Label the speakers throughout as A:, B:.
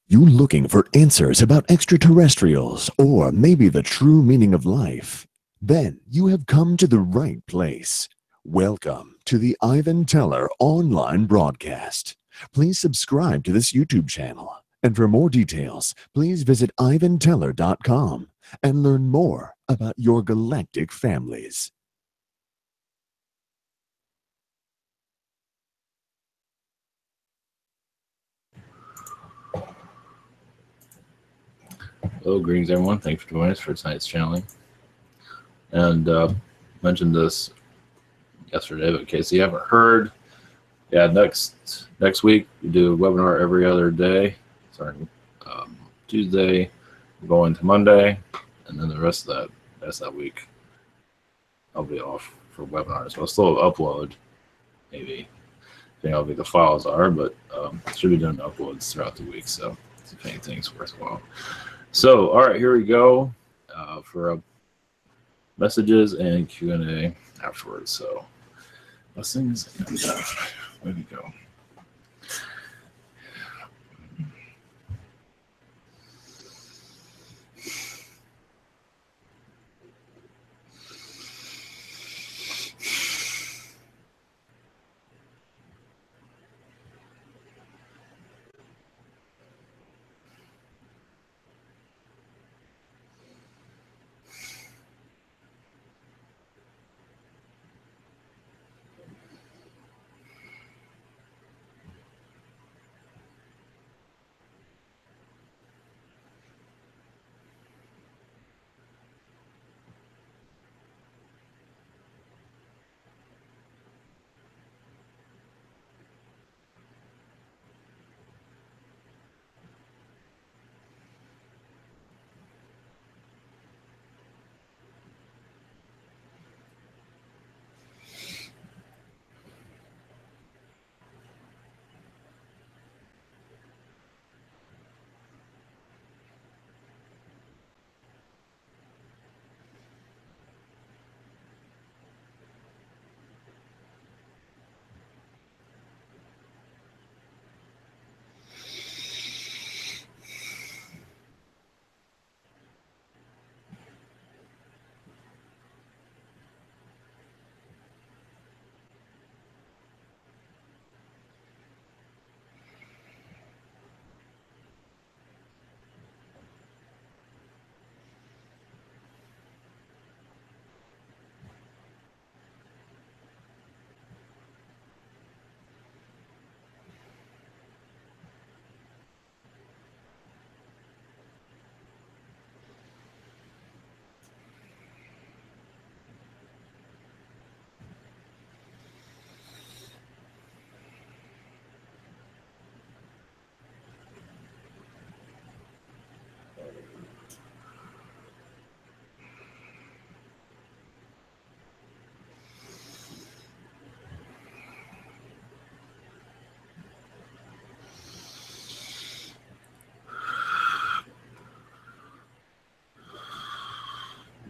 A: You looking for answers about extraterrestrials or maybe the true meaning of life? Then you have come to the right place. Welcome to the Ivan Teller online broadcast. Please subscribe to this YouTube channel. And for more details, please visit ivanteller.com and learn more about your galactic families.
B: Hello, greetings everyone. Thanks for joining us for tonight's channeling. And mentioned this yesterday, but in case you haven't heard, next week we do a webinar every other day, starting Tuesday, going to Monday, and then the rest of that week I'll be off for webinars. I'll still upload, maybe depending on how big the files are, but should be doing uploads throughout the week. So if anything's worthwhile. So, all right, here we go for messages and Q&A afterwards. So, blessings and where we go.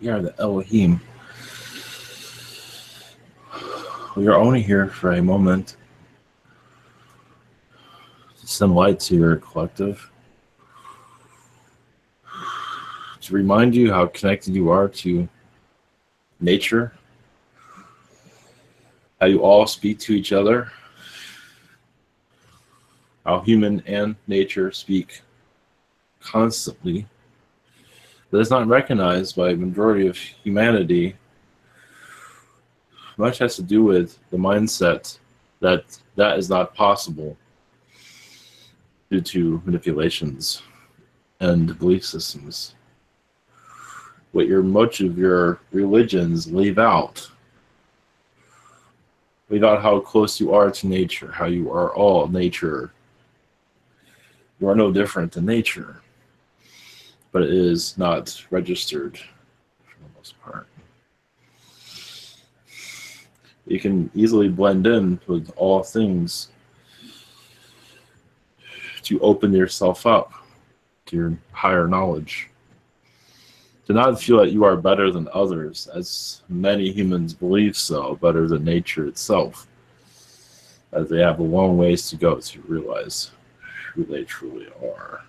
B: We are the Elohim. We are only here for a moment to send light to your collective, to remind you how connected you are to nature, how you all speak to each other, how human and nature speak constantly. That is not recognized by a majority of humanity. Much has to do with the mindset that is not possible due to manipulations and belief systems. What much of your religions leave out how close you are to nature, how you are all nature. You are no different than nature, but it is not registered for the most part. You can easily blend in with all things to open yourself up to your higher knowledge. To not feel that you are better than others, as many humans believe so, better than nature itself, as they have a long ways to go to realize who they truly are.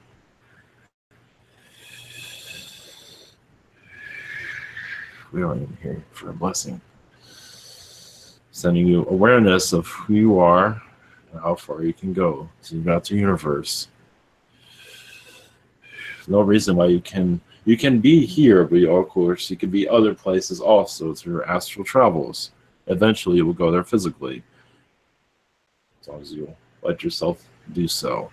B: We are even here for a blessing. Sending you awareness of who you are and how far you can go throughout the universe. No reason why you can be here, but of course you can be other places also through astral travels. Eventually you will go there physically, as long as you let yourself do so.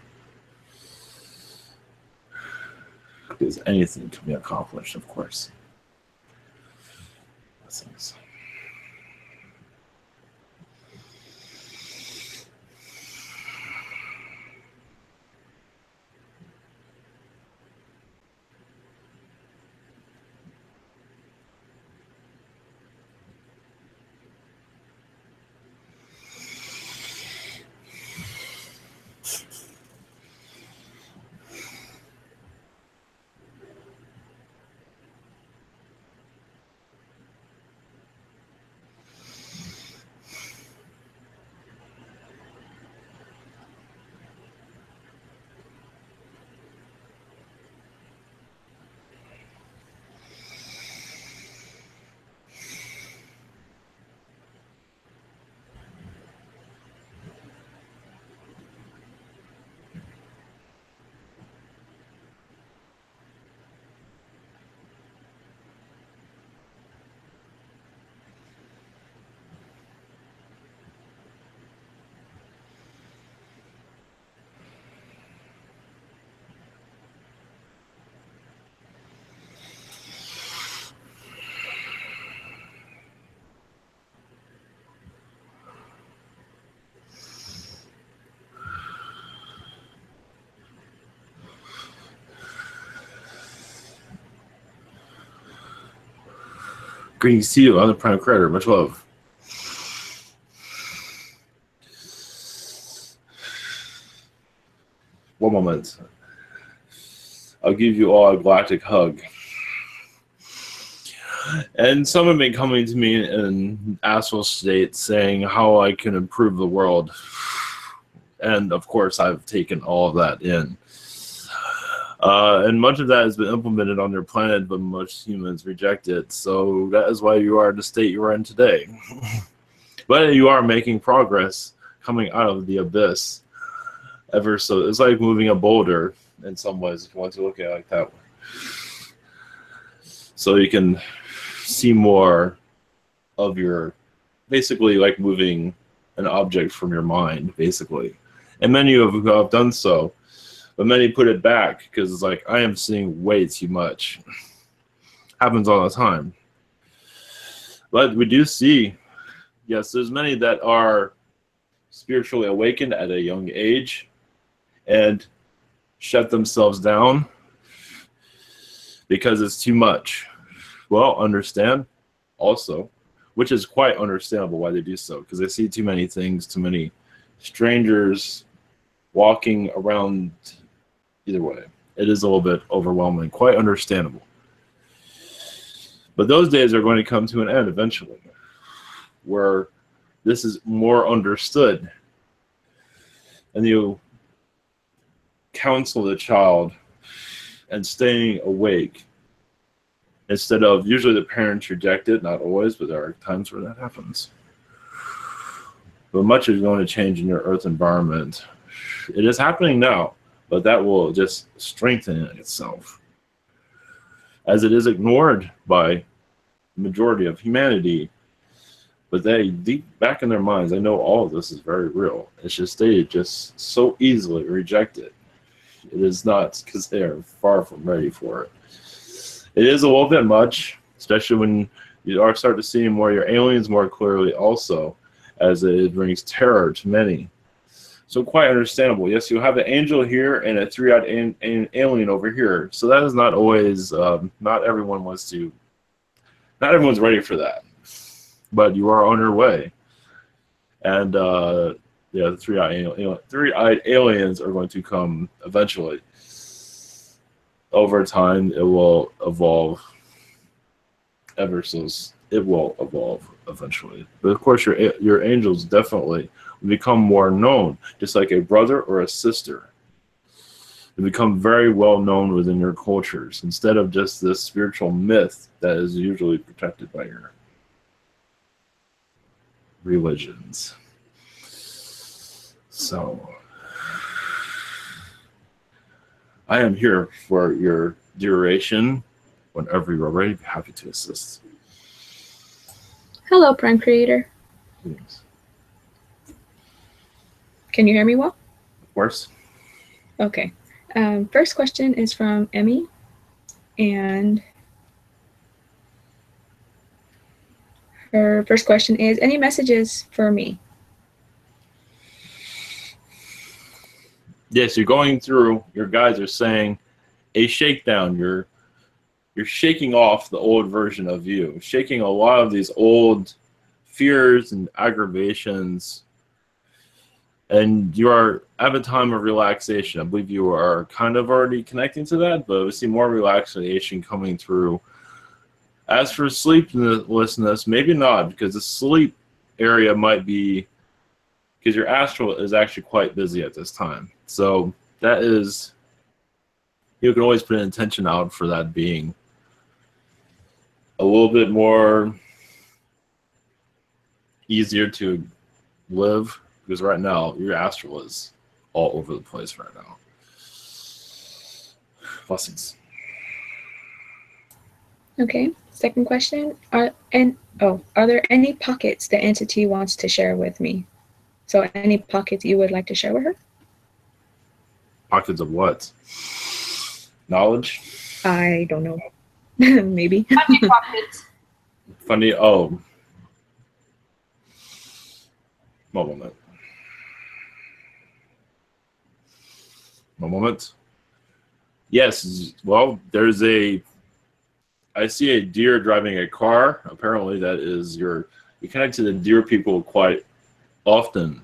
B: Because anything can be accomplished, of course. Blessings. Greetings to you, I'm the Prime Creator. Much love. One moment. I'll give you all a galactic hug. And some have been coming to me in astral state saying how I can improve the world. And of course, I've taken all of that in. And much of that has been implemented on their planet, but most humans reject it. So that is why you are in the state you are in today. But you are making progress coming out of the abyss. Ever so, it's like moving a boulder in some ways, if you want to look at it like that. So you can see more of your, basically like moving an object from your mind, basically. And many of you have done so. But many put it back because it's like, I am seeing way too much. Happens all the time. But we do see, yes, there's many that are spiritually awakened at a young age and shut themselves down because it's too much. Well, understand also, which is quite understandable why they do so, because they see too many things, too many strangers walking around. Either way, it is a little bit overwhelming, quite understandable. But those days are going to come to an end eventually, where this is more understood. And you counsel the child and staying awake, instead of, usually the parents reject it, not always, but there are times where that happens. But much is going to change in your earth environment. It is happening now. But that will just strengthen itself, as it is ignored by the majority of humanity. But they, deep back in their minds, they know all of this is very real. It's just they just so easily reject it. It is not because they are far from ready for it. It is a little bit much, especially when you are starting to see more of your aliens more clearly also, as it brings terror to many. So quite understandable. Yes, you have an angel here and a three-eyed alien over here. So that is not always, not everyone's ready for that. But you are on your way. And yeah, the three-eyed aliens are going to come eventually. Over time, it will evolve. It will evolve eventually. But of course, your angels definitely become more known, just like a brother or a sister. to become very well known within your cultures instead of just this spiritual myth that is usually protected by your religions. So I am here for your duration. Whenever you are ready, be happy to assist.
C: Hello, Prime Creator.
B: Please.
C: Can you hear me well?
B: Of course.
C: Okay. First question is from Emmy, and her first question is, any messages for me?
B: Yes, you're going through, your guides are saying a shakedown. You're shaking off the old version of you, shaking a lot of these old fears and aggravations, and you are at a time of relaxation. I believe you are kind of already connecting to that, but we see more relaxation coming through. As for sleeplessness, maybe not, because the sleep area might be, because your astral is actually quite busy at this time. So that is, you can always put an intention out for that being a little bit more easier to live, because right now your astral is all over the place right now. Blessings.
C: Okay. Second question, are there any pockets the entity wants to share with me? So any pockets you would like to share with her?
B: Pockets of what? Knowledge?
C: I don't know. Maybe.
D: Funny pockets.
B: Funny. Oh. One moment. One moment. Yes. Well, I see a deer driving a car. Apparently that is you connect to the deer people quite often.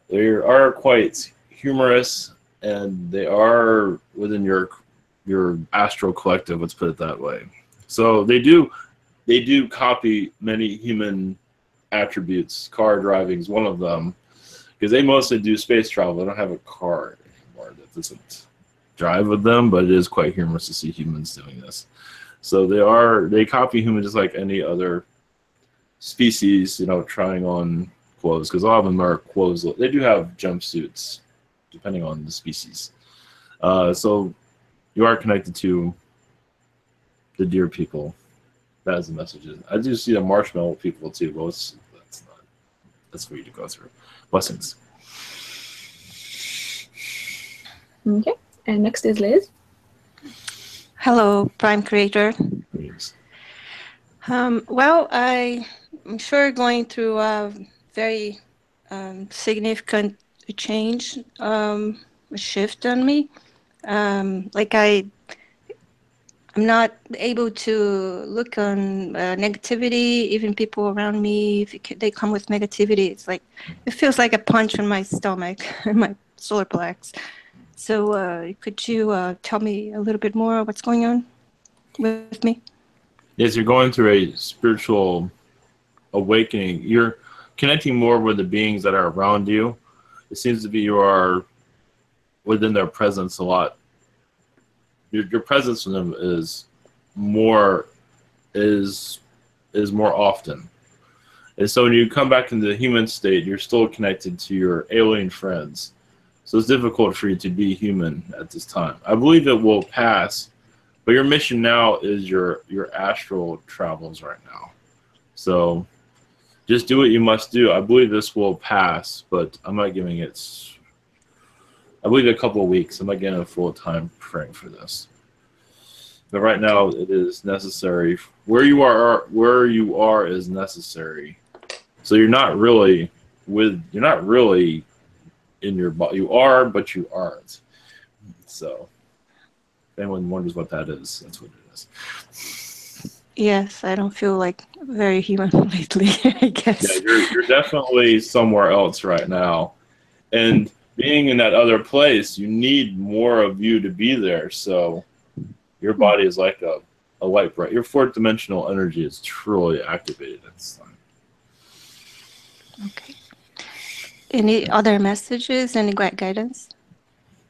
B: They are quite humorous, and they are within your astral collective, let's put it that way. So they do copy many human attributes. Car driving is one of them, because they mostly do space travel. They don't have a car anymore that doesn't drive with them, but it is quite humorous to see humans doing this. So they copy humans just like any other species, trying on clothes, because a lot of them are clothes. They do have jumpsuits, depending on the species. So you are connected to the deer people. That is the message. I do see the marshmallow people too, but that's for you to go through. Blessings.
C: Okay. And next is Liz.
E: Hello, Prime Creator.
B: Please.
E: Well, I'm sure going through a very significant change, a shift on me. I'm not able to look on negativity. Even people around me, if they come with negativity, it feels like a punch in my stomach, in my solar plex. So could you tell me a little bit more what's going on with me?
B: Yes, you're going through a spiritual awakening. You're connecting more with the beings that are around you. It seems to be you are within their presence a lot. Your presence in them is more often. And so when you come back into the human state, you're still connected to your alien friends. So it's difficult for you to be human at this time. I believe it will pass, but your mission now is your astral travels right now. So just do what you must do. I believe this will pass, but I'm not giving it, I believe, a couple of weeks. I'm not getting a full time frame for this. But right now it is necessary. Where you are is necessary. So you're not really in your body. You are, but you aren't. So if anyone wonders what that is, that's what it is.
E: Yes, I don't feel like very human lately, I guess.
B: Yeah, you're definitely somewhere else right now. And being in that other place, you need more of you to be there. So your body is like a light bright. Your fourth dimensional energy is truly activated at this time.
E: Okay. Any other messages? Any guidance?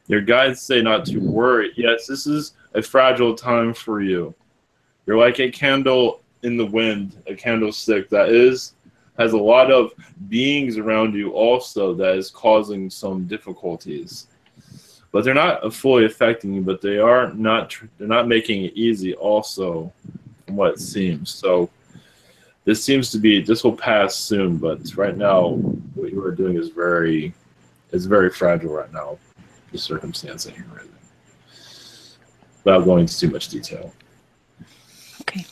B: Your guides say not to worry. Yes, this is a fragile time for you. You're like a candle in the wind, a candlestick that has a lot of beings around you also that is causing some difficulties. But they're not fully affecting you, but they're not making it easy also, from what it seems. So this will pass soon, but right now what you are doing is very fragile right now, the circumstance that you're in. Without going into too much detail.
E: Okay.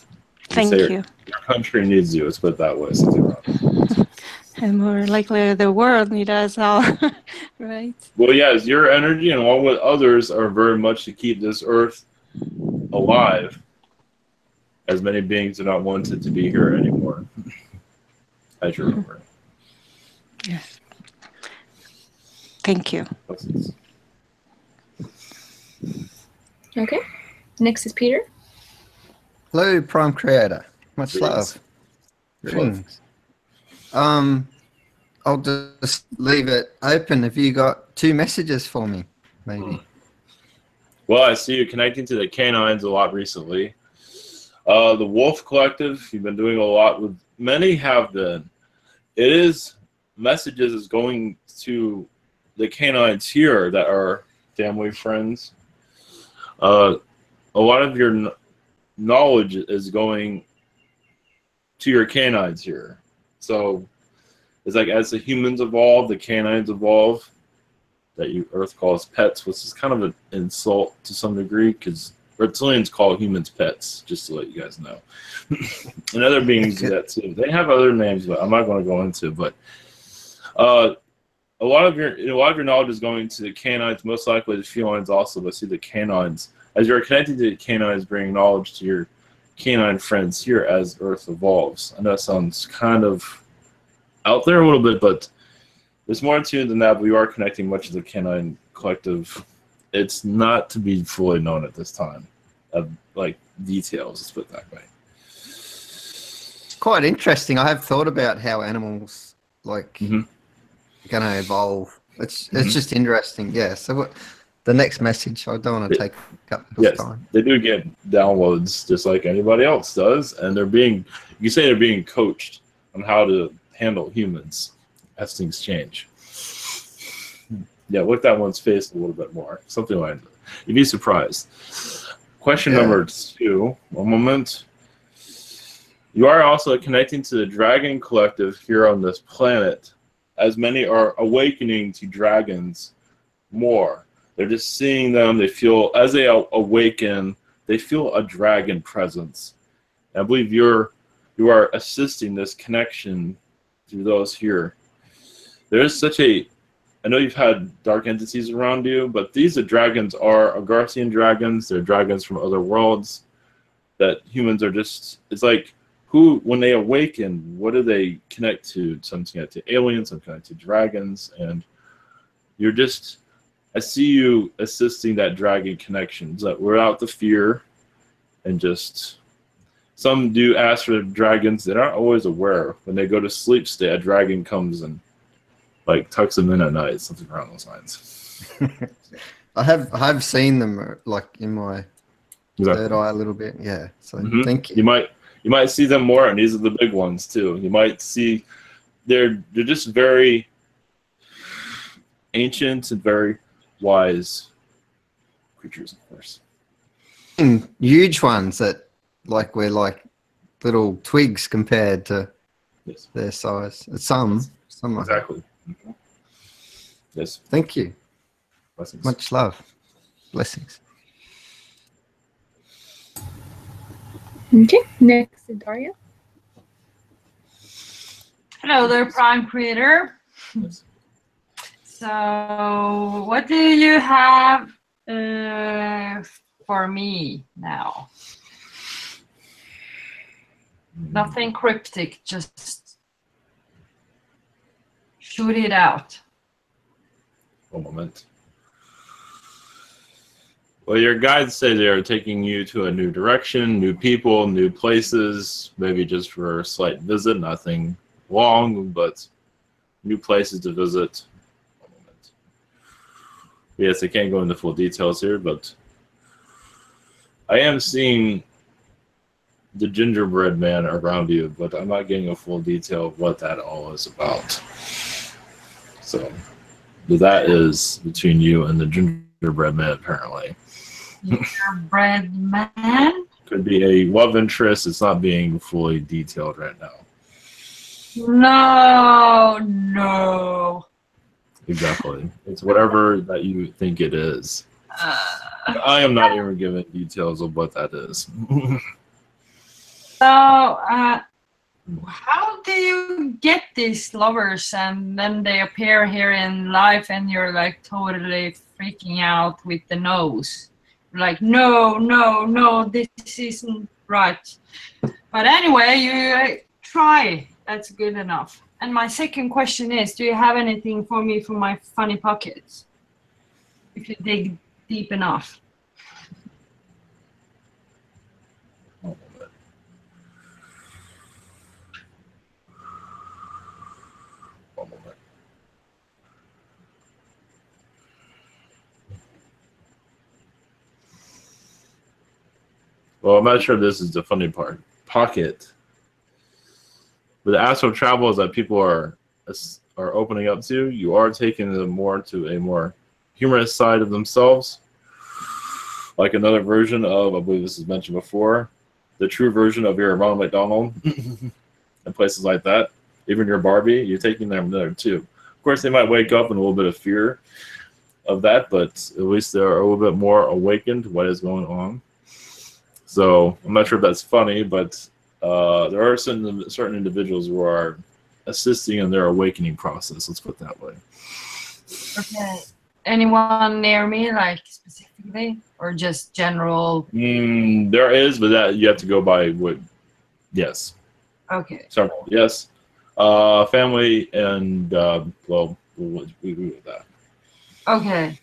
E: Thank you.
B: Your country needs you, let's put it that way.
E: And more likely the world needs us all, right?
B: Well, yes, your energy and along with others are very much to keep this earth alive, as many beings do not want it to be here anymore. As you remember.
E: Yes. Thank you.
C: Okay. Next is Peter.
D: Hello, Prime Creator. Much love.
B: Greetings.
D: I'll just leave it open. Have you got 2 messages for me, maybe?
B: Well, I see you connecting to the canines a lot recently. The Wolf Collective, you've been doing a lot with. Many have been. It is messages is going to the canines here that are family friends. A lot of your knowledge is going to your canines here. So it's like as the humans evolve, the canines evolve. That Earth calls pets, which is kind of an insult to some degree, because reptilians call humans pets, just to let you guys know. And other beings do that too. They have other names, but I'm not going to go into. But a lot of your knowledge is going to the canines, most likely the felines also. But see the canines as you're connected to the canines, bringing knowledge to your canine friends here as Earth evolves. I know that sounds kind of out there a little bit, but there's more to it than that. But we are connecting much of the canine collective. It's not to be fully known at this time, like details. Let's put it that way.
D: It's quite interesting. I have thought about how animals like going to evolve. It's just interesting. Yeah. So what? The next message. I don't want to take up this time.
B: They do get downloads just like anybody else does, and they're being. You say they're being coached on how to handle humans as things change. Yeah, look that one's face a little bit more. Something like that. You'd be surprised. Question number 2. One moment. You are also connecting to the dragon collective here on this planet, as many are awakening to dragons more. They're just seeing them. They feel, as they awaken, they feel a dragon presence. And I believe you are assisting this connection through those here. There is such a, I know you've had dark entities around you, but these dragons are Agarthian dragons. They're dragons from other worlds that humans are just, it's like, when they awaken, what do they connect to? Some connect to aliens, some connect to dragons, and you're just, I see you assisting that dragon connection, that without the fear, and just, some do ask for dragons that aren't always aware. When they go to sleep state, a dragon comes and like tucks them in at night, something around those lines.
D: I have seen them like in my third eye a little bit. Yeah. So thank you.
B: You might see them more, and these are the big ones too. You might see they're just very ancient and very wise creatures, of course.
D: And huge ones that like we're like little twigs compared to their size. Some
B: exactly. Yes.
D: Thank you.
B: Blessings.
D: Much love. Blessings.
C: Okay, next is Daria.
F: Hello there, Prime Creator.
B: Yes.
F: So, what do you have for me now? Nothing cryptic, just shoot it out.
B: One moment. Well, your guides say they are taking you to a new direction, new people, new places, maybe just for a slight visit, nothing long, but new places to visit. One moment. Yes, I can't go into full details here, but I am seeing the gingerbread man around you, but I'm not getting a full detail of what that all is about. So, but that is between you and the gingerbread man, apparently.
F: Gingerbread man?
B: Could be a love interest. It's not being fully detailed right now.
F: No.
B: Exactly. It's whatever that you think it is. I am not even given details of what that is.
F: So, how do you get these lovers and then they appear here in life and you're like totally freaking out with the nose? Like, no, this isn't right. But anyway, you try. That's good enough. And my second question is, do you have anything for me for my funny pockets? If you dig deep enough.
B: Well, I'm not sure this is the funny part. Pocket. But the astral travels that people are opening up to, you are taking them more to a more humorous side of themselves. Like another version of, I believe this was mentioned before, the true version of your Ronald McDonald and places like that. Even your Barbie, you're taking them there too. Of course, they might wake up in a little bit of fear of that, but at least they're a little bit more awakened to what is going on. So I'm not sure if that's funny, but there are certain individuals who are assisting in their awakening process. Let's put it that way.
F: Okay. Anyone near me, like specifically, or just general?
B: There is, but that you have to go by what? Yes.
F: Okay.
B: Several. Yes. Family and well, we agree with that.
F: Okay.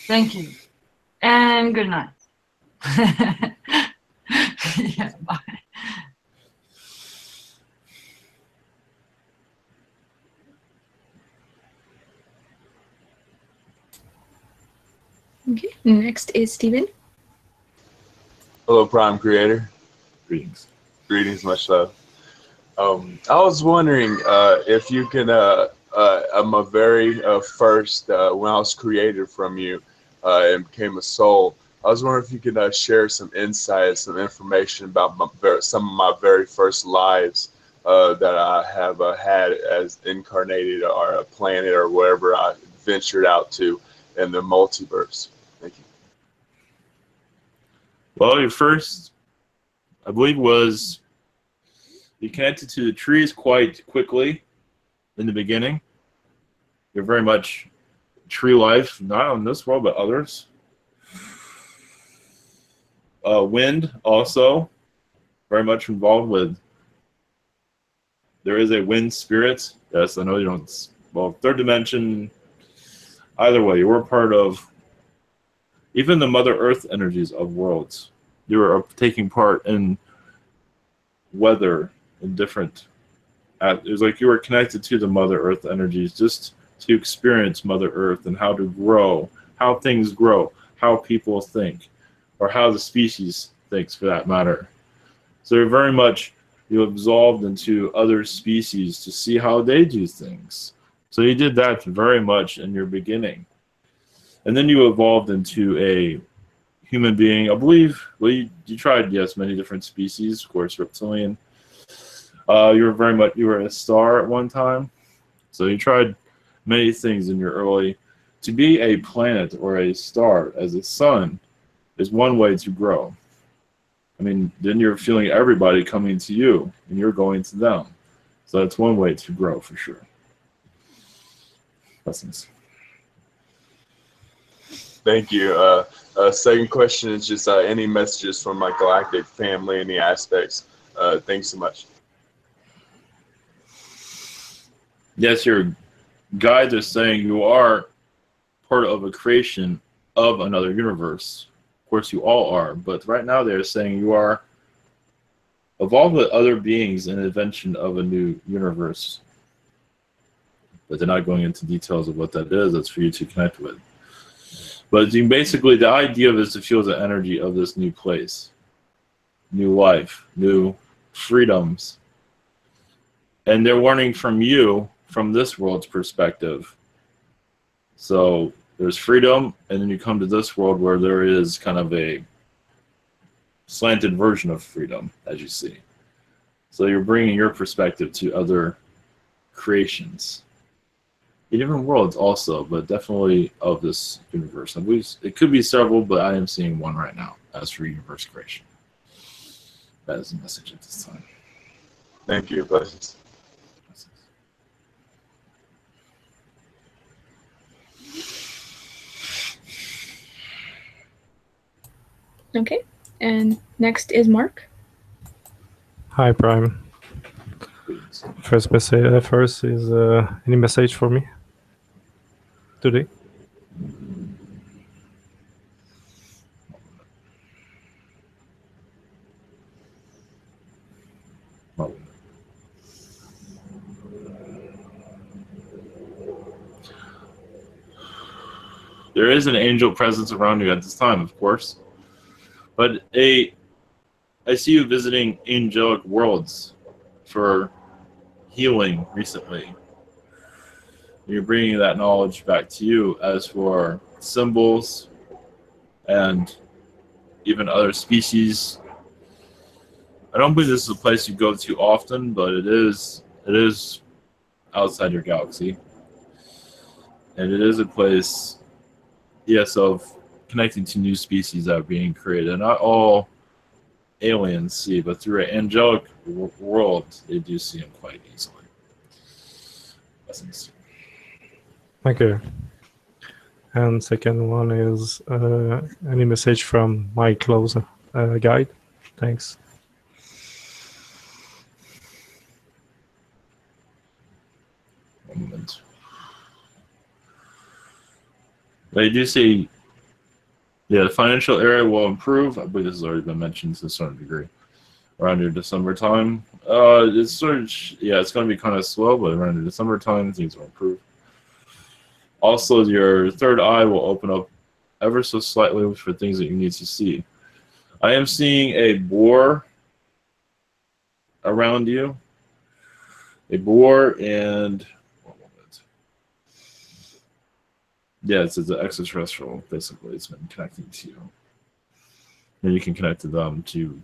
F: Thank you. And good night. Yeah, bye.
C: Okay, next is Steven.
G: Hello, Prime Creator.
B: Greetings.
G: Greetings, much love. I was wondering if you can, my very first, when I was created from you and became a soul, I was wondering if you could share some insights, some information about some of my very first lives that I have had as incarnated or a planet or wherever I ventured out to in the multiverse. Thank you.
B: Well, your first, I believe, was you connected to the trees quite quickly in the beginning. You're very much tree life, not on this world, but others. Wind also very much involved with. There is a wind spirit. Yes, I know you don't. Well, third dimension. Either way, you were part of even the Mother Earth energies of worlds. You were taking part in weather in different. It was like you were connected to the Mother Earth energies just to experience Mother Earth and how to grow, how things grow, how people think, or how the species thinks for that matter. So you're very much, you absolved into other species to see how they do things. So you did that very much in your beginning. And then you evolved into a human being. I believe, well, you tried, yes, many different species, of course, reptilian. You were a star at one time. So you tried many things in your early. To be a planet or a star as a sun is one way to grow. I mean, then you're feeling everybody coming to you and you're going to them. So that's one way to grow for sure. Blessings.
G: Thank you. Second question is just any messages from my galactic family, any aspects. Thanks so much.
B: Yes, your guides are saying you are part of a creation of another universe. Of course, you all are, but right now they're saying you are evolved with other beings in the invention of a new universe. But they're not going into details of what that is. That's for you to connect with. But basically, the idea of is to feel the energy of this new place, new life, new freedoms. And they're learning from you, from this world's perspective. So there's freedom, and then you come to this world where there is kind of a slanted version of freedom, as you see. So you're bringing your perspective to other creations. In different worlds also, but definitely of this universe. And it could be several, but I am seeing one right now as for universe creation. That is the message at this time.
G: Thank you. Blessings.
C: Okay, and next is Mark.
H: Hi, Prime. First is any message for me today?
B: There is an angel presence around you at this time, of course. But I see you visiting angelic worlds for healing recently. You're bringing that knowledge back to you as for symbols and even other species. I don't believe this is a place you go to often, but it is outside your galaxy. And it is a place, yes, of connecting to new species that are being created. And not all aliens see, but through an angelic world, they do see them quite easily. Blessings.
H: Thank you. And second one is any message from my close guide? Thanks.
B: One moment. They do see, yeah, the financial area will improve. I believe this has already been mentioned to a certain degree. Around your December time, it's sort of, yeah, it's going to be kind of slow, but around your December time, things will improve. Also, your third eye will open up ever so slightly for things that you need to see. I am seeing a boar around you. A boar and, one moment. Yeah, it's an extraterrestrial, basically. It's been connecting to you. And you can connect to them to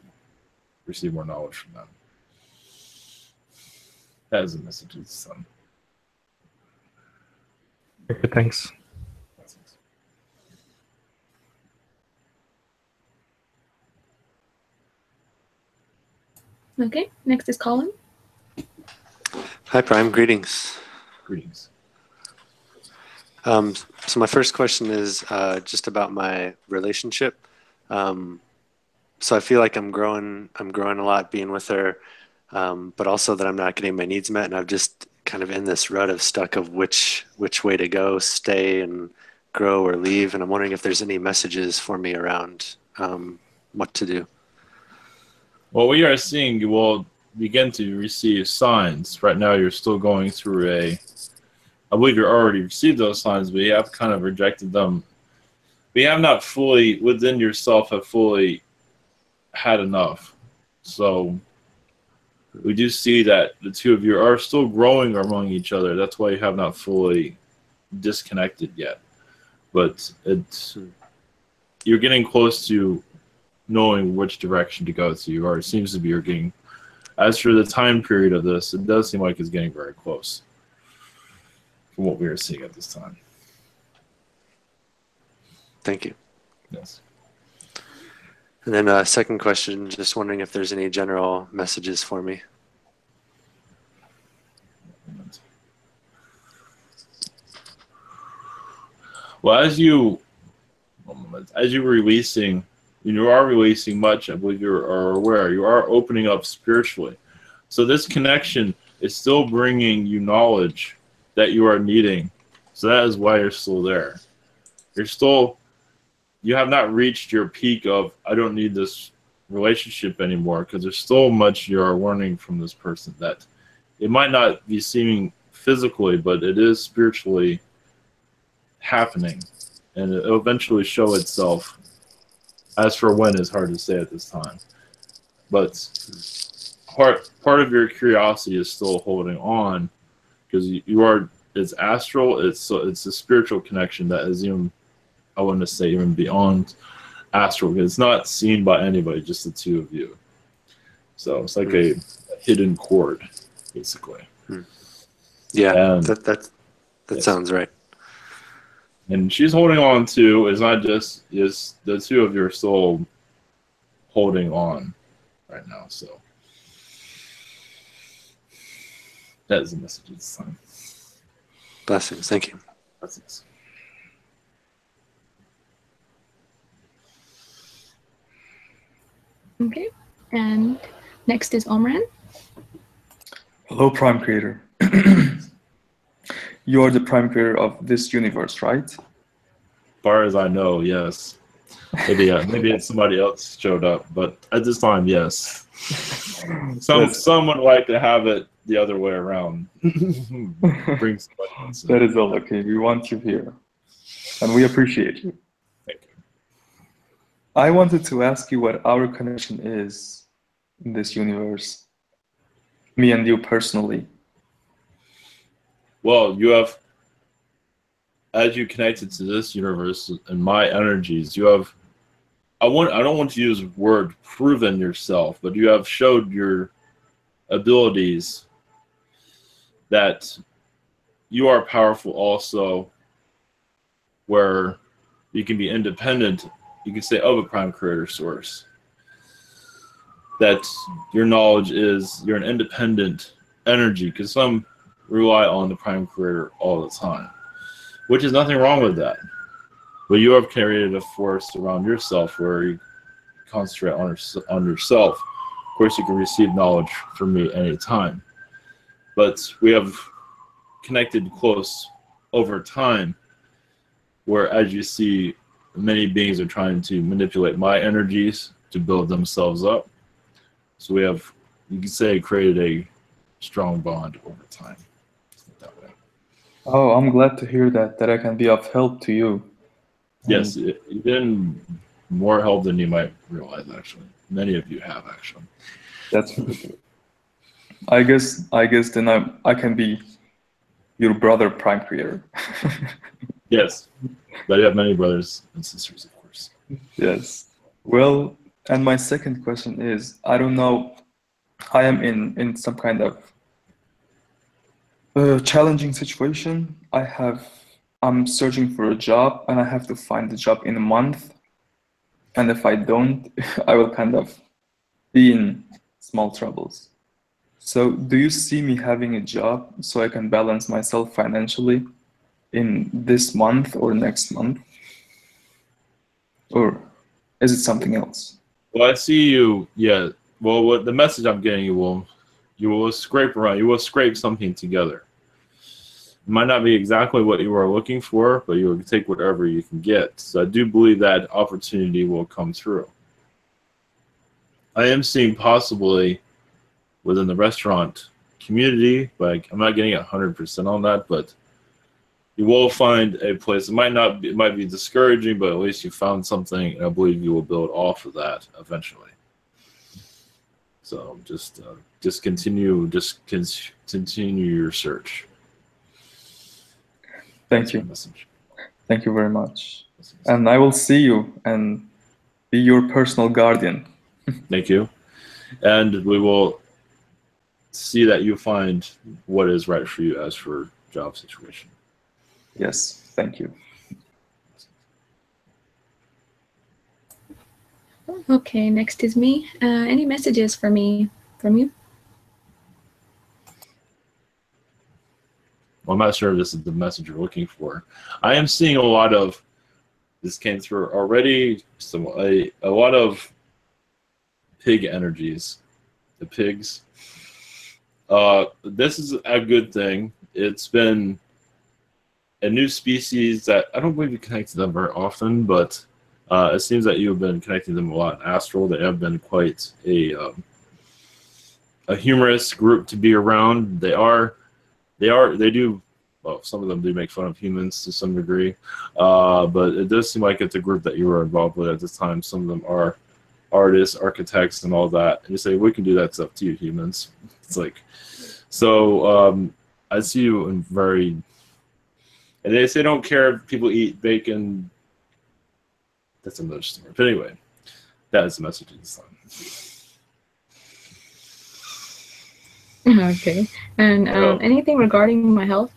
B: receive more knowledge from them. That is a message to the sun.
H: Okay, thanks.
C: Okay, next is Colin.
I: Hi, Prime. Greetings.
B: Greetings.
I: So my first question is just about my relationship. So I feel like I'm growing a lot being with her, but also that I'm not getting my needs met, and I'm just kind of in this rut of stuck of which way to go, stay and grow or leave. And I'm wondering if there's any messages for me around what to do.
B: Well, we are seeing you will begin to receive signs. Right now, you're still going through I believe you already received those signs, but you have kind of rejected them. But you have not fully, within yourself, have fully had enough. So we do see that the two of you are still growing among each other. That's why you have not fully disconnected yet. But you're getting close to knowing which direction to go to, or it seems to be you're getting, as for the time period of this, it does seem like it's getting very close from what we are seeing at this time.
I: Thank you.
B: Yes.
I: And then second question, just wondering if there's any general messages for me.
B: Well, as you releasing, you are releasing much. I believe you are aware. You are opening up spiritually. So this connection is still bringing you knowledge that you are needing. So that is why you're still there. You have not reached your peak of, I don't need this relationship anymore, because there's still much you are learning from this person that it might not be seeming physically, but it is spiritually happening. and it'll eventually show itself. As for when is hard to say at this time, but part of your curiosity is still holding on, because you are, it's astral, it's a spiritual connection that is even, I wouldn't say even beyond astral, because it's not seen by anybody, just the two of you. So it's like a hidden chord, basically.
I: Yeah,
B: And
I: that sounds right.
B: And she's holding on to, is not just, is the two of you are still holding on right now. So that is the message of this time.
I: Blessings. Thank you.
B: Blessings.
C: Okay, and next is Omran.
J: Hello, Prime Creator. You are the Prime Creator of this universe, right?
B: As far as I know, yes. Maybe it's somebody else showed up, but at this time, yes. Some would like to have it the other way around. Bring somebody else in.
J: That is all okay. We want you here, and we appreciate you.
B: Thank you.
J: I wanted to ask you what our connection is in this universe. Me and you personally.
B: Well, you have, as you connected to this universe and my energies, you have, I don't want to use the word proven yourself, but you have showed your abilities that you are powerful also, where you can be independent, you can say, of a Prime Creator source. That your knowledge is, you're an independent energy, because some rely on the Prime Creator all the time, which is nothing wrong with that. But you have created a force around yourself where you concentrate on yourself. Of course, you can receive knowledge from me anytime. But we have connected close over time, where, as you see, many beings are trying to manipulate my energies to build themselves up. So we have, you can say, created a strong bond over time. That way.
J: Oh, I'm glad to hear that I can be of help to you.
B: Yes, you've been more help than you might realize, actually. Many of you have, actually.
J: That's really good. I guess then I can be your brother Prime Creator.
B: Yes, but you have many brothers and sisters, of course.
J: Yes. Well, and my second question is, I don't know, I am in some kind of challenging situation. I'm searching for a job, and I have to find the job in a month. And if I don't, I will kind of be in small troubles. So do you see me having a job so I can balance myself financially in this month or next month? Or is it something else?
B: Well, I see you, yeah. Well, what the message I'm getting, you will scrape around, you will scrape something together. It might not be exactly what you are looking for, but you will take whatever you can get. So I do believe that opportunity will come through. I am seeing possibly within the restaurant community, like I'm not getting 100% on that, but you will find a place. It might be discouraging, but at least you found something, and I believe you will build off of that eventually. So just continue your search.
J: Thank you. Thank you very much. And I will see you and be your personal guardian.
B: Thank you. And we will see that you find what is right for you as for job situation.
J: Yes, thank you.
C: Okay, next is me. Any messages for me from you?
B: Well, I'm not sure if this is the message you're looking for. I am seeing a lot of, this came through already, a lot of pig energies. The pigs. This is a good thing. It's been a new species that I don't believe you connect to them very often, but it seems that you've been connecting them a lot in astral. They have been quite a humorous group to be around. They do well, some of them do make fun of humans to some degree, but it does seem like it's a group that you were involved with at this time. Some of them are artists, architects, and all that. And you say, we can do that stuff to you humans. It's like, so I see you in very, and they say don't care if people eat bacon. That's another story. But anyway, that is the message of this time.
C: Okay. And anything regarding my health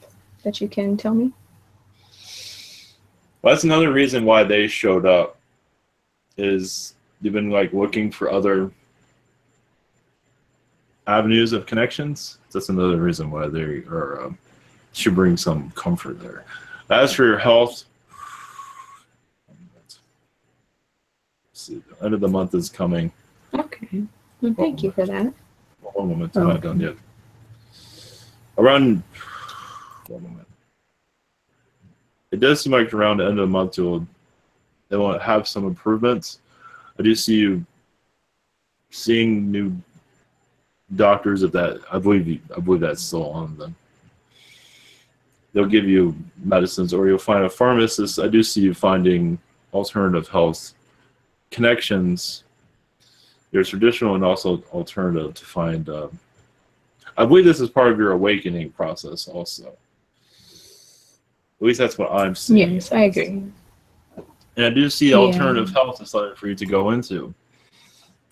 C: that you can tell me?
B: Well, that's another reason why they showed up, is they've been like looking for other avenues of connections. That's another reason why they are should bring some comfort there. As for your health, see, the end of the month is coming.
C: Okay. Well, thank you for that.
B: One moment, I'm not done yet. Around, one moment. It does seem like around the end of the month they will have some improvements. I do see you seeing new doctors of that. I believe that's still on them. They'll give you medicines, or you'll find a pharmacist. I do see you finding alternative health connections. There's traditional and also alternative to find. I believe this is part of your awakening process also. At least that's what I'm seeing.
C: Yes, I agree.
B: And I do see alternative health is something for you to go into.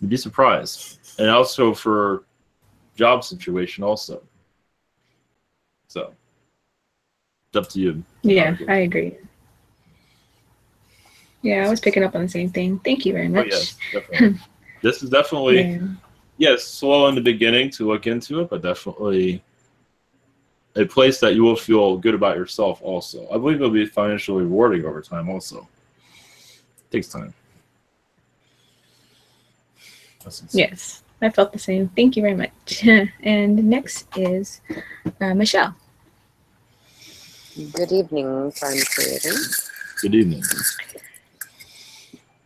B: You'd be surprised. And also for job situation also. So it's up to you.
C: Yeah, I agree. Yeah, I was picking up on the same thing. Thank you very much.
B: Oh, yes, definitely. This is definitely, yes, slow in the beginning to look into it, but definitely a place that you will feel good about yourself also. I believe it'll be financially rewarding over time also. It takes time.
C: Yes, I felt the same. Thank you very much. And next is Michelle.
K: Good evening, Prime Creator.
B: Good evening.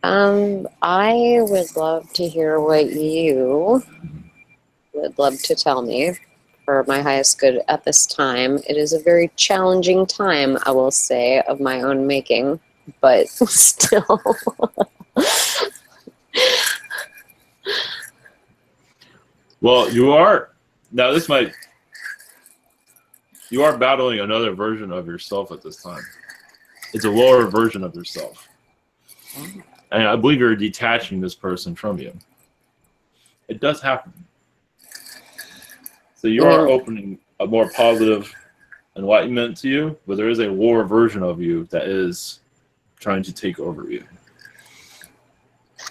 K: I would love to hear what you would love to tell me for my highest good at this time. It is a very challenging time, I will say, of my own making, but still.
B: Well, you are battling another version of yourself at this time. It's a lower version of yourself. And I believe you're detaching this person from you. It does happen. So you are opening a more positive enlightenment to you, but there is a lower version of you that is trying to take over you.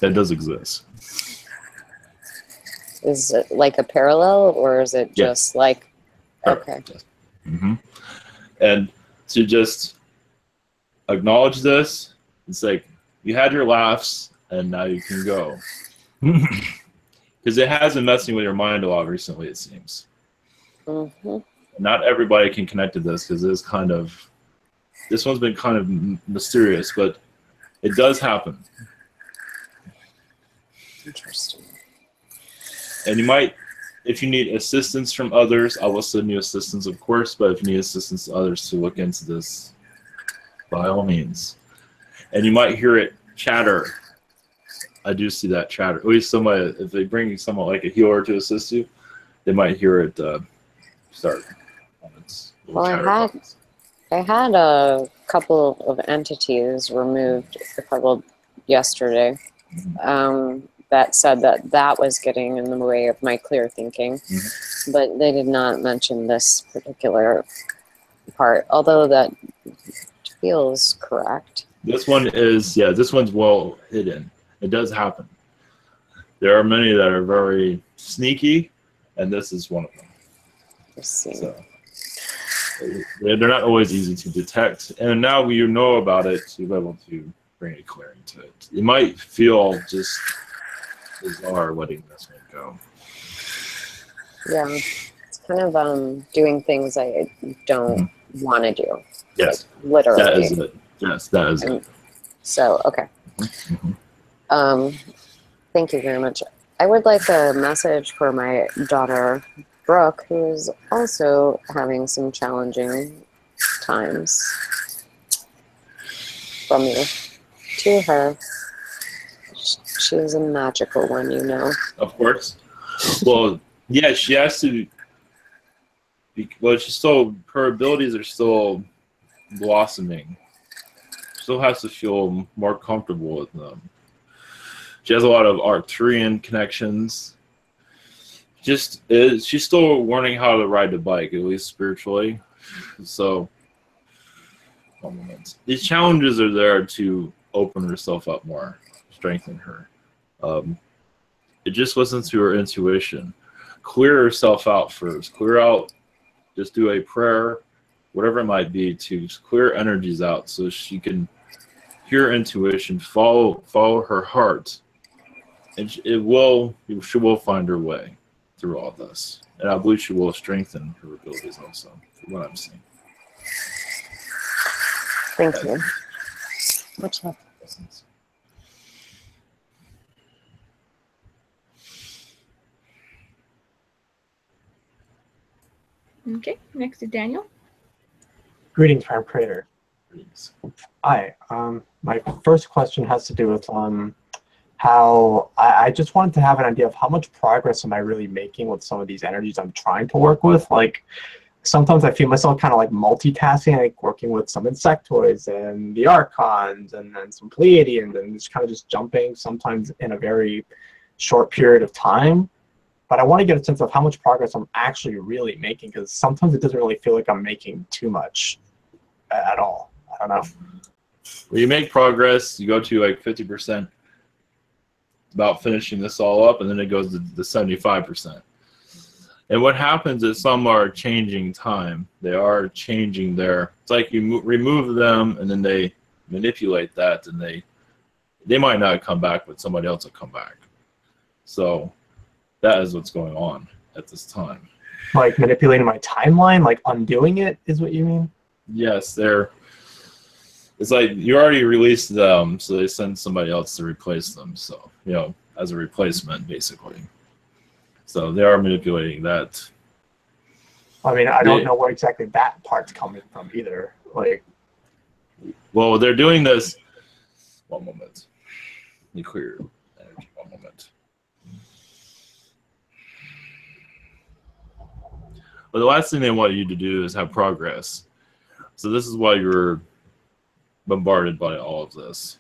B: That does exist.
K: Is it like a parallel, or is it just like, okay.
B: Mm-hmm. And to just acknowledge this, it's like, you had your laughs, and now you can go. Because it has been messing with your mind a lot recently, it seems.
K: Mm-hmm.
B: Not everybody can connect to this, because this one's been kind of mysterious, but it does happen.
K: Interesting.
B: And you might, if you need assistance from others, I will send you assistance, of course, but if you need assistance to others to look into this, by all means. And you might hear it chatter. I do see that chatter. At least somebody, if they bring someone like a healer to assist you, they might hear it start.
K: Well, I had a couple of entities removed yesterday. That said that was getting in the way of my clear thinking, but they did not mention this particular part, although that feels correct.
B: This one is, this one's well hidden. It does happen. There are many that are very sneaky, and this is one of them.
K: I see.
B: So, they're not always easy to detect, and now you know about it, you'll be able to bring a clearing to it. It might feel just bizarre letting this one go.
K: Yeah, it's kind of doing things I don't want to do.
B: Yes,
K: like, literally.
B: That is it. Yes, that is it.
K: So, okay. Thank you very much. I would like a message for my daughter, Brooke, who is also having some challenging times from you to her. She's a magical one, you know.
B: Of course. Well, yeah, she has to. Well, she's still, her abilities are still blossoming. Still has to feel more comfortable with them. She has a lot of Arcturian connections. She's still learning how to ride the bike, at least spiritually. So, one moment. These challenges are there to open herself up more, strengthen her. It just listens to her intuition. Clear herself out first. Clear out. Just do a prayer, whatever it might be, to clear energies out so she can hear intuition, follow her heart, and she will find her way through all this. And I believe she will strengthen her abilities also, from what I'm seeing.
K: Thank you. Much love.
C: Okay, next is Daniel.
L: Greetings, Prime Creator.
B: Greetings.
L: Hi. My first question has to do with how I just wanted to have an idea of how much progress am I really making with some of these energies I'm trying to work with. Like, sometimes I feel myself kind of like multitasking, like working with some insectoids and the archons and then some Pleiadians and just kind of just jumping sometimes in a very short period of time. But I want to get a sense of how much progress I'm actually really making, because sometimes it doesn't really feel like I'm making too much at all. I don't know.
B: When you make progress, you go to like 50% about finishing this all up, and then it goes to the 75%. And what happens is some are changing time. They are changing it's like you remove them, and then they manipulate that, and they might not come back, but somebody else will come back. So that is what's going on at this time.
L: Like manipulating my timeline, like undoing it, is what you mean?
B: Yes, it's like you already released them, so they send somebody else to replace them. So, as a replacement, basically. So they are manipulating that.
L: I mean, I don't know where exactly that part's coming from either. Like,
B: well, they're doing this. One moment. Let me clear energy. One moment. But the last thing they want you to do is have progress. So this is why you're bombarded by all of this.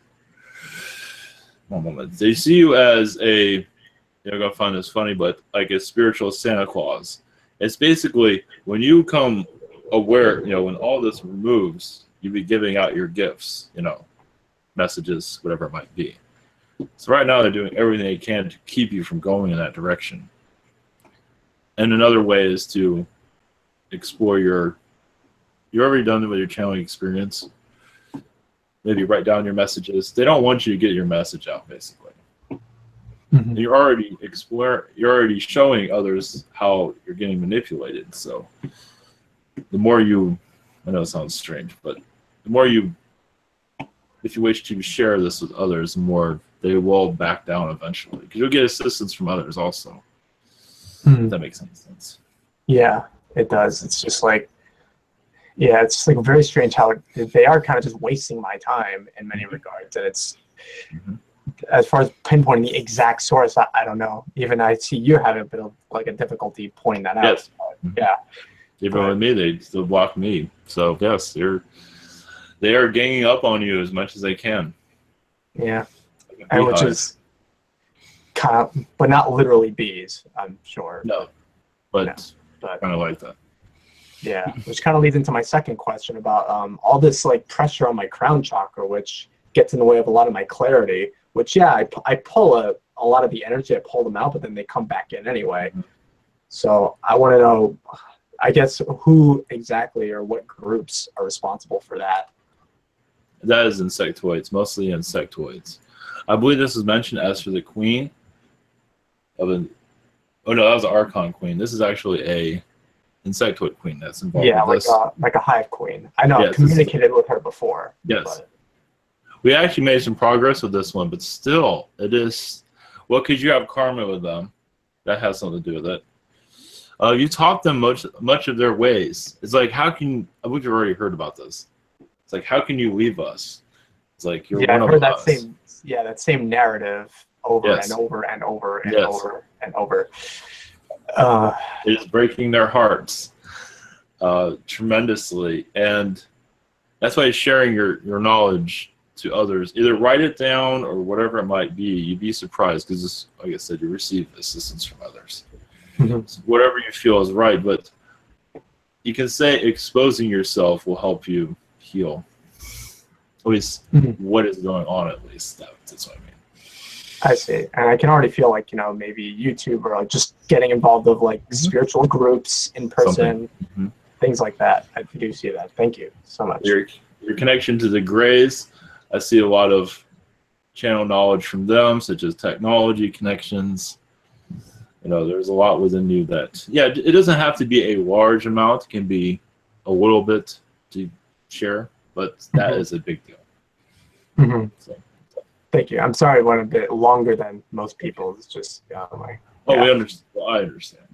B: One moment. They see you as you're going to find this funny, but like a spiritual Santa Claus. It's basically when you come aware, when all this removes, you be giving out your gifts, messages, whatever it might be. So right now they're doing everything they can to keep you from going in that direction. And another way is to explore you're already done with your channeling experience. Maybe write down your messages. They don't want you to get your message out, basically. Mm-hmm. You're already showing others how you're getting manipulated. So the more I know it sounds strange, but the more if you wish to share this with others, the more they will back down eventually. Because you'll get assistance from others also.
L: Mm-hmm.
B: If that makes any sense.
L: Yeah, it does. It's just like, it's like very strange how they are kind of just wasting my time in many regards. And it's, as far as pinpointing the exact source, I don't know. Even I see you're having a bit of like a difficulty pointing that out.
B: Yes.
L: But, yeah.
B: Even with me, they still block me. So yes, they are ganging up on you as much as they can.
L: Yeah. And which is kind of, but not literally bees, I'm sure.
B: No, but kind of like that.
L: Yeah, which kind of leads into my second question about all this like pressure on my crown chakra, which gets in the way of a lot of my clarity. Which I pull a lot of the energy, I pull them out, but then they come back in anyway. So I want to know, I guess, who exactly or what groups are responsible for that?
B: That is insectoids, mostly insectoids. I believe this was mentioned as for the queen of an. Oh no, that was the Archon queen. This is actually a insectoid queen that's involved with this.
L: Like a hive queen. I know, I've communicated with her before.
B: Yes.
L: But
B: we actually made some progress with this one, but still, it is, well, because you have karma with them. That has something to do with it. You taught them much of their ways. It's like, how can, we've already heard about this. It's like, how can you leave us? It's like, you're one
L: I've
B: of
L: heard
B: us.
L: that same narrative over
B: Yes.
L: and over and over and
B: Yes.
L: over and over.
B: It is breaking their hearts tremendously. And that's why sharing your knowledge to others, either write it down or whatever it might be, you'd be surprised because, like I said, you receive assistance from others. So whatever you feel is right, but you can say exposing yourself will help you heal. At least what is going on, at least. That's what I mean.
L: I see. And I can already feel like, maybe YouTube or like just getting involved with like spiritual groups in person, things like that. I do see that. Thank you so much.
B: Your connection to the Greys, I see a lot of channel knowledge from them, such as technology connections. There's a lot within you that, it doesn't have to be a large amount. It can be a little bit to share, but that is a big deal. So.
L: Thank you. I'm sorry it went a bit longer than most people. It's just,
B: we understand. Well, I understand.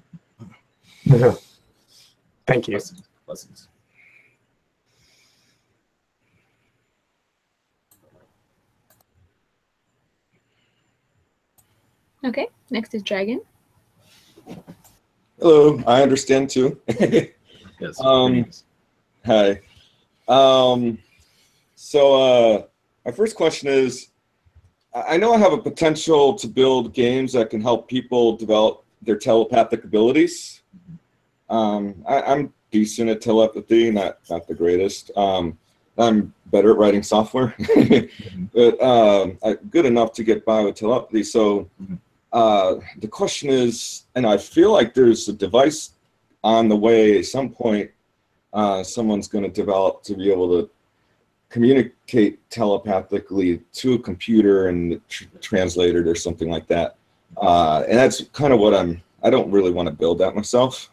L: Thank you.
B: Blessings.
C: Okay, next is Dragon.
M: Hello, I understand too.
B: Yes.
M: Hi. So my first question is, I know I have a potential to build games that can help people develop their telepathic abilities. I'm decent at telepathy, not the greatest. I'm better at writing software, but good enough to get by with telepathy. So the question is, and I feel like there's a device on the way at some point someone's going to develop to be able to communicate telepathically to a computer and translate it or something like that. And that's kind of what I don't really want to build that myself,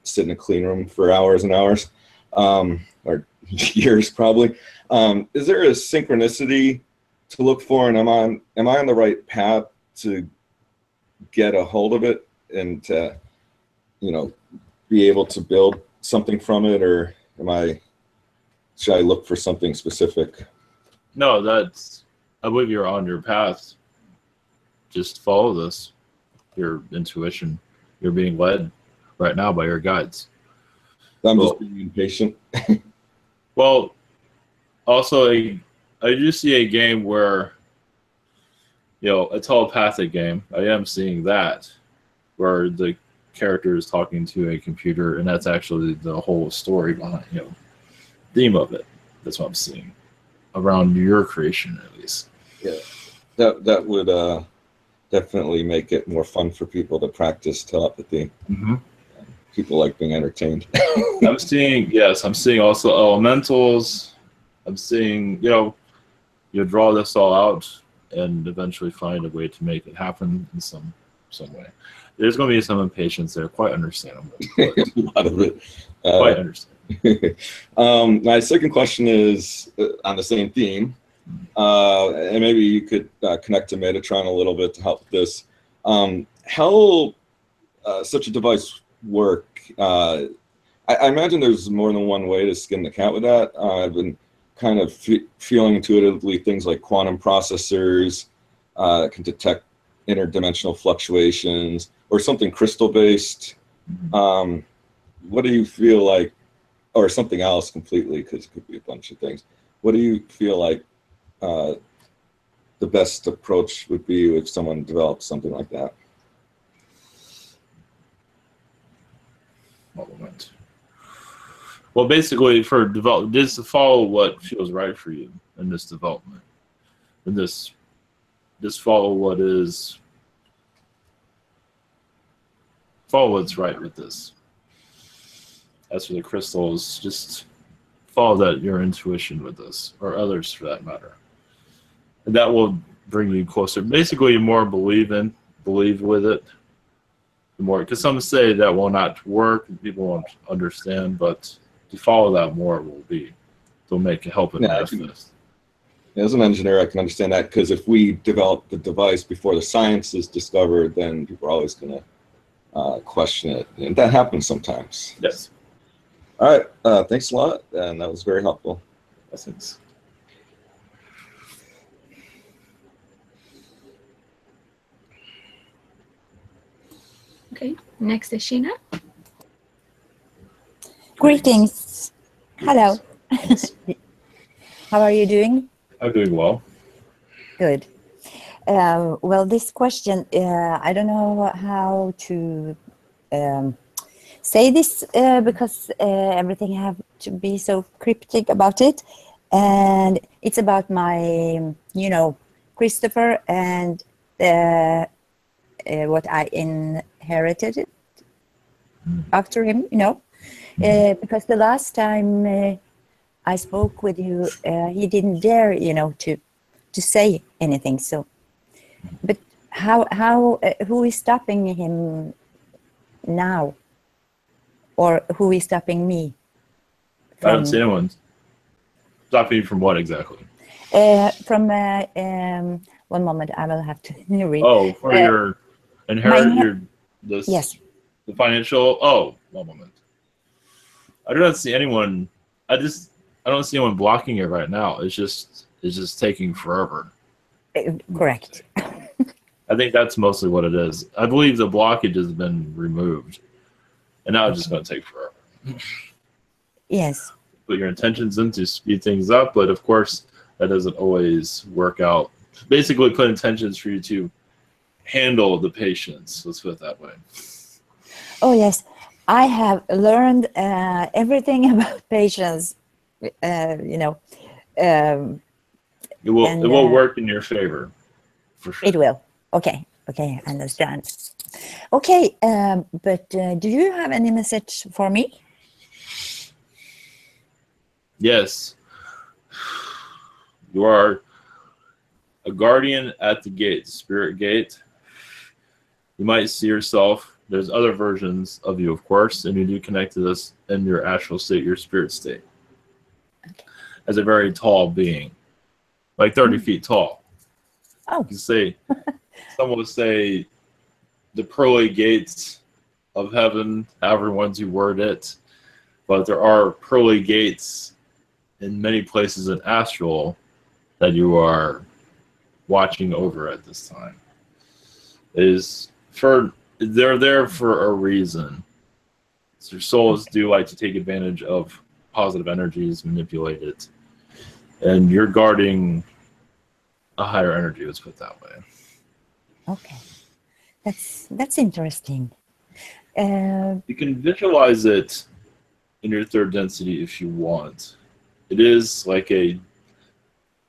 M: sit in a clean room for hours and hours, or years probably. Is there a synchronicity to look for, and am I on the right path to get a hold of it and to, be able to build something from it, or should I look for something specific?
B: No, I believe you're on your path. Just follow this, your intuition. You're being led right now by your guides.
M: I'm just being impatient.
B: Well, also, I do see a game where, a telepathic game. I am seeing that, where the character is talking to a computer, and that's actually the whole story behind, theme of it. That's what I'm seeing around your creation, at least.
M: Yeah, that would definitely make it more fun for people to practice telepathy. People like being entertained.
B: I'm seeing also elementals. I'm seeing, you draw this all out and eventually find a way to make it happen in some way. There's going to be some impatience there, quite understandable.
M: A lot of it.
B: Quite understandable.
M: My second question is on the same theme, and maybe you could connect to Metatron a little bit to help with this. How such a device work? I imagine there's more than one way to skin the cat with that. I've been kind of feeling intuitively things like quantum processors can detect interdimensional fluctuations, or something crystal-based. What do you feel like, or something else completely, because it could be a bunch of things. What do you feel like the best approach would be if someone develops something like that?
B: Well, basically, for development, just to follow what feels right for you in this development, and just follow what's right with this. As for the crystals, just follow your intuition with this, or others for that matter, and that will bring you closer. Basically, the more believe with it, the more, because some say that will not work, people won't understand, but to follow that more they'll make it help it manifest.
M: As an engineer, I can understand that, because if we develop the device before the science is discovered, then people are always going to question it. And that happens sometimes.
B: Yes.
M: All right. Thanks a lot. And that was very helpful.
B: Blessings.
C: Okay, next is Sheena.
N: Greetings. Hello. How are you doing?
B: I'm doing well.
N: Good. Well, this question, I don't know how to say this because everything have to be so cryptic about it. And it's about my, Christopher and what I inherited after him, because the last time I spoke with you, he didn't dare, to say anything. So, but who is stopping him now, or who is stopping me?
B: I don't see anyone stopping you from what exactly?
N: From 1 moment, I will have to read.
B: Oh, for your
N: yes.
B: The financial. Oh, 1 moment. I do not see anyone. I don't see anyone blocking it right now. It's just taking forever.
N: Correct.
B: I think that's mostly what it is. I believe the blockage has been removed, and now it's just going to take forever.
N: Yes.
B: Put your intentions in to speed things up, but of course that doesn't always work out. Basically, put intentions for you to handle the patients. Let's put it that way.
N: Oh yes, I have learned everything about patience. It
B: will work in your favor, for sure.
N: It will. Okay, I understand. Okay, but do you have any message for me?
B: Yes. You are a guardian at the gate, the spirit gate. You might see yourself. There's other versions of you, of course, and you do connect to this in your astral state, your spirit state.
N: Okay.
B: As a very tall being, like 30 feet tall.
N: Oh.
B: You say, some would say the pearly gates of heaven, however ones you word it. But there are pearly gates in many places in astral that you are watching over at this time. They're there for a reason. So your souls do like to take advantage of positive energies, manipulate it, and you're guarding a higher energy. Let's put it that way.
N: Okay, that's interesting.
B: You can visualize it in your third density if you want. It is like a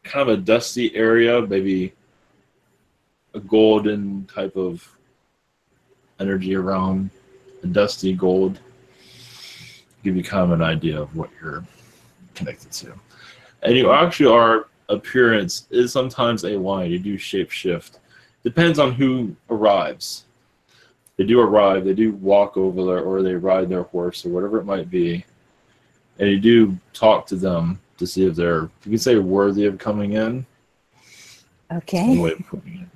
B: kind of a dusty area, maybe a golden type of energy around a dusty gold. Give you kind of an idea of what you're connected to. And you actually are, appearance is sometimes a line. You do shape shift. Depends on who arrives. They do arrive, they do walk over there, or they ride their horse, or whatever it might be. And you do talk to them to see if they're, you can say, worthy of coming in.
N: Okay.
B: One way of putting it.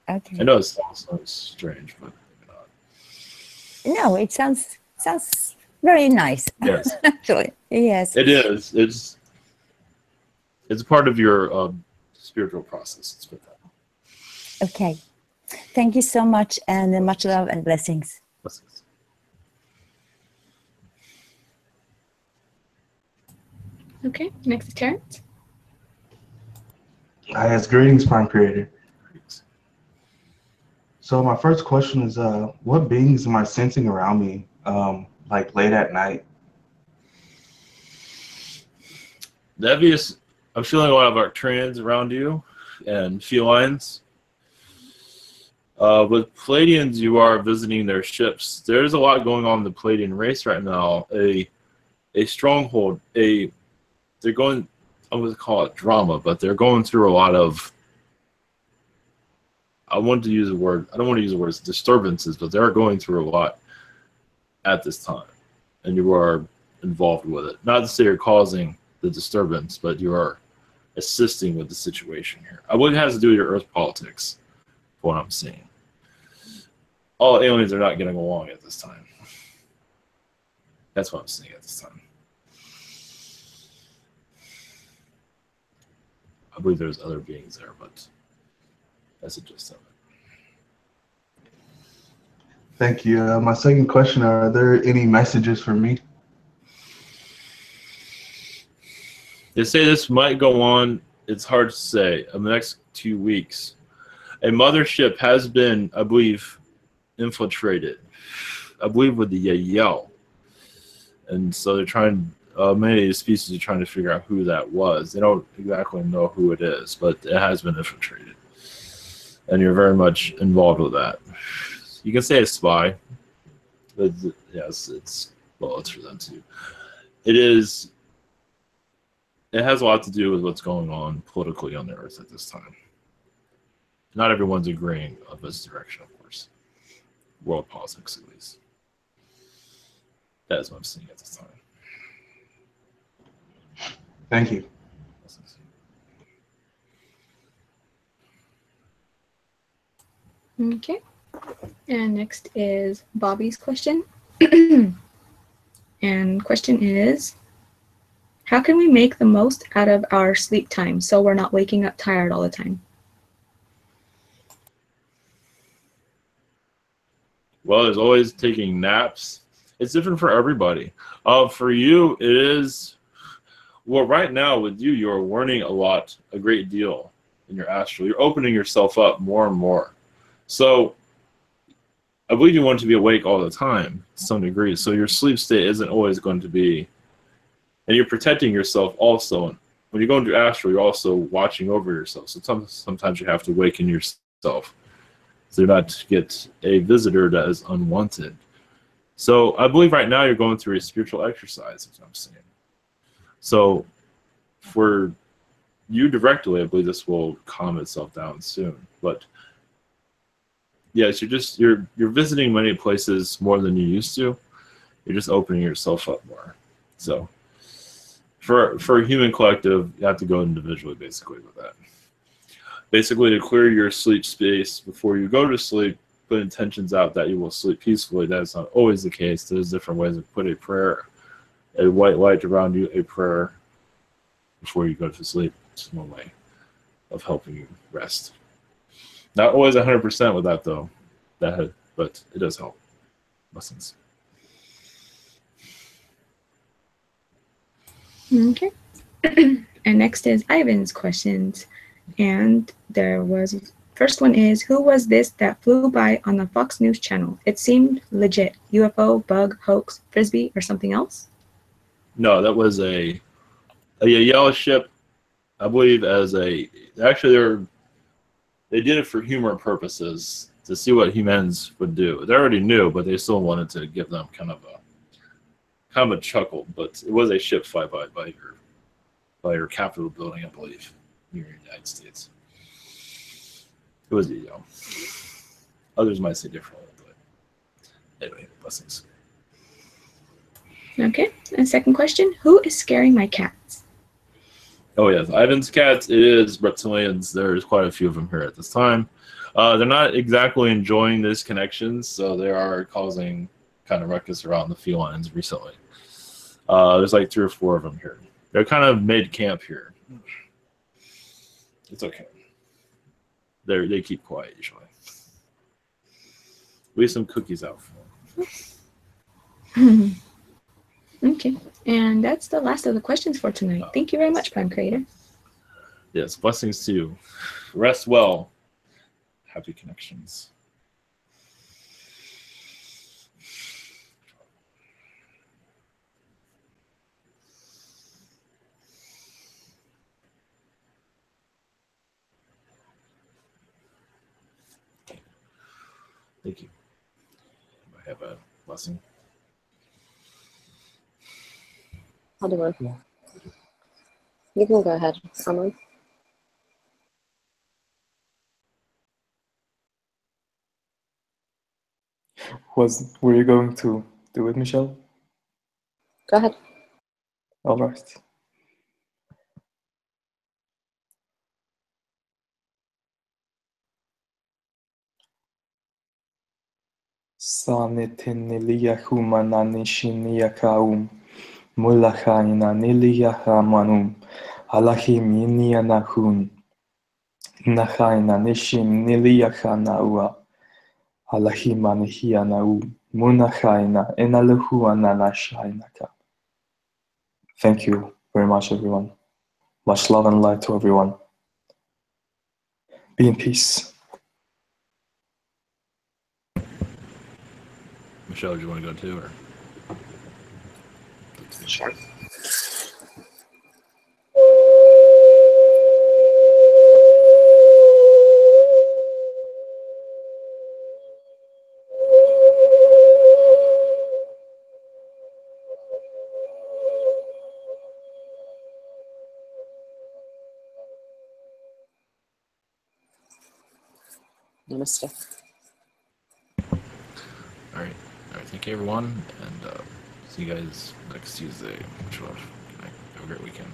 N: Okay.
B: I know it sounds strange, but
N: no, it sounds very nice.
B: Yes.
N: Actually, yes.
B: It is. It's part of your spiritual process. Let's put that.
N: Okay. Thank you so much, and much love and blessings.
B: Blessings.
C: Okay, next is Terrence.
O: Yes, greetings, Prime Creator. So my first question is, what beings am I sensing around me, like late at night?
B: The obvious, I'm feeling a lot of Arcturians around you and felines. With Palladians, you are visiting their ships. There's a lot going on in the Palladian race right now. A stronghold. They're going. I would call it drama, but they're going through a lot of. I want to use the word. I don't want to use the words disturbances, but they're going through a lot at this time, and you are involved with it. Not to say you're causing the disturbance, but you are assisting with the situation here. What it has to do with your Earth politics, for what I'm seeing. all aliens are not getting along at this time. That's what I'm saying at this time. I believe there's other beings there, but that's the gist of it.
O: Thank you. My second question, are there any messages for me?
B: They say this might go on, it's hard to say, in the next 2 weeks. A mothership has been, I believe, infiltrated. I believe with the Yael. And so they're trying, many of these species are trying to figure out who that was. They don't exactly know who it is, but it has been infiltrated. And you're very much involved with that. You can say a spy. But yes, it's for them too. It has a lot to do with what's going on politically on the Earth at this time. Not everyone's agreeing of this direction, of course. World politics, at least. That is what I'm seeing at this time.
O: Thank you.
C: Okay. And next is Bobby's question. And question is, how can we make the most out of our sleep time so we're not waking up tired all the time?
B: Well, there's always taking naps. It's different for everybody. For you, it is, well, right now with you, you're learning a great deal in your astral. You're opening yourself up more and more. So I believe you want to be awake all the time to some degree. So your sleep state isn't always going to be, and you're protecting yourself also. When you go into astral, you're also watching over yourself. So sometimes you have to awaken yourself so you not get a visitor that is unwanted. So I believe right now you're going through a spiritual exercise, as I'm saying. So for you directly, I believe this will calm itself down soon. But yes, you're visiting many places more than you used to. You're just opening yourself up more. So for a human collective, you have to go individually basically with that. Basically, to clear your sleep space before you go to sleep, put intentions out that you will sleep peacefully. That is not always the case. There's different ways to put a prayer, a white light around you, a prayer before you go to sleep. It's one way of helping you rest. Not always 100% with that though, but it does help. Blessings.
C: Okay. And next is Ivan's questions. And first one is, who was this that flew by on the Fox News channel? It seemed legit. UFO, bug, hoax, frisbee, or something else?
B: No, that was a yellow ship, I believe, actually they did it for humor purposes to see what humans would do. They already knew, but they still wanted to give them kind of a chuckle. But it was a ship flyby by your Capitol building, I believe, here in the United States. It was others might say differently, but anyway, blessings.
C: Okay. And second question, who is scaring my cats?
B: Oh yes, Ivan's cats. It is reptilians. There's quite a few of them here at this time. They're not exactly enjoying this connection, so they are causing kind of ruckus around the felines recently. There's like 3 or 4 of them here. They're kind of mid-camp here. It's okay. They keep quiet usually. We have some cookies out for them.
C: Okay. And that's the last of the questions for tonight. Thank you very much, Prime Creator.
B: Yes, blessings to you. Rest well. Happy connections. Thank you. I have a blessing.
K: I'll do one. You can go ahead, Alan.
J: Were you going to do it, Michelle?
K: Go ahead.
J: All right. Sanitiniyahumananishiniakaum. Mulachainaniliyahamanum. Alahim yinianahun. Nachainanishim niliyachanaua. Alahimanihianau. Munachaina enaluhuananashainaka. Thank you very much, everyone. Much love and light to everyone. Be in peace.
B: Michelle, do you want to go too, or?
L: Sure.
K: Namaste.
B: All right. Thank you, everyone, and see you guys next Tuesday. Much love. Good night. Have a great weekend.